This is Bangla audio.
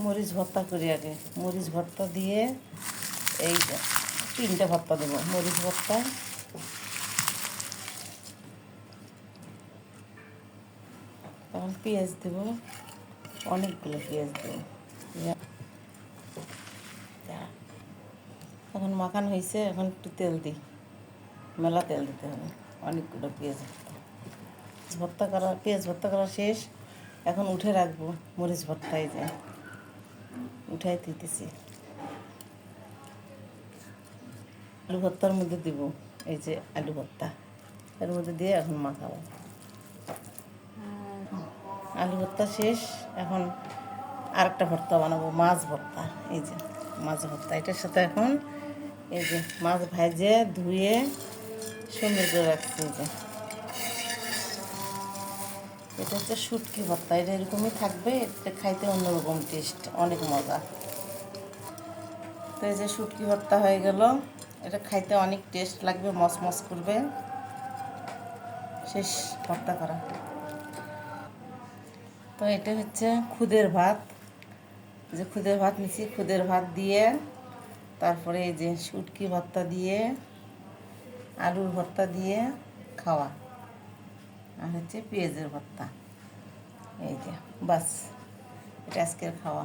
মরিচ ভর্তা করি আগে। মরিচ ভর্তা দিয়ে এই 3টে ভর্তা দেবো। মরিচ ভর্তা, তখন পেঁয়াজ দেবো, অনেকগুলো পেঁয়াজ দেবো। এখন মাখানো হয়েছে, এখন একটু তেল দিই, মেলা তেল দিতে হবে। অনেকগুলো পেঁয়াজ পেঁয়াজ ভর্তা করা শেষ। এখন উঠে রাখবো মরিচ ভর্তা। এই যে উঠাই দিতেছি, আলু ভর্তার মধ্যে দিব। এই যে আলু ভর্তা এর মধ্যে দিয়ে এখন মাখাবো। আলু ভর্তা শেষ, এখন আরেকটা ভর্তা বানাবো, মাছ ভর্তা। এই যে মাছ ভর্তা, এটার সাথে এখন এই যে মাছ ভাজে ধুয়ে সুন্দর করে রাখছি। এই যে এটা হচ্ছে শুটকি ভর্তা, এটা এরকমই থাকবে। এটা খাইতে অন্যরকম টেস্ট, অনেক মজা। তো এই যে শুটকি ভর্তা হয়ে গেল, এটা খাইতে অনেক টেস্ট লাগবে, মচমচ করবে। শেষ ভর্তা করা। তো এটা হচ্ছে খুদের ভাত, যে খুদের ভাত নিচ্ছি, খুদের ভাত দিয়ে তারপরে এই যে শুটকি ভর্তা দিয়ে, আলুর ভর্তা দিয়ে খাওয়া, আর হচ্ছে পেঁয়াজের ভর্তা। এই যে বাস, এটা আজকের খাওয়া।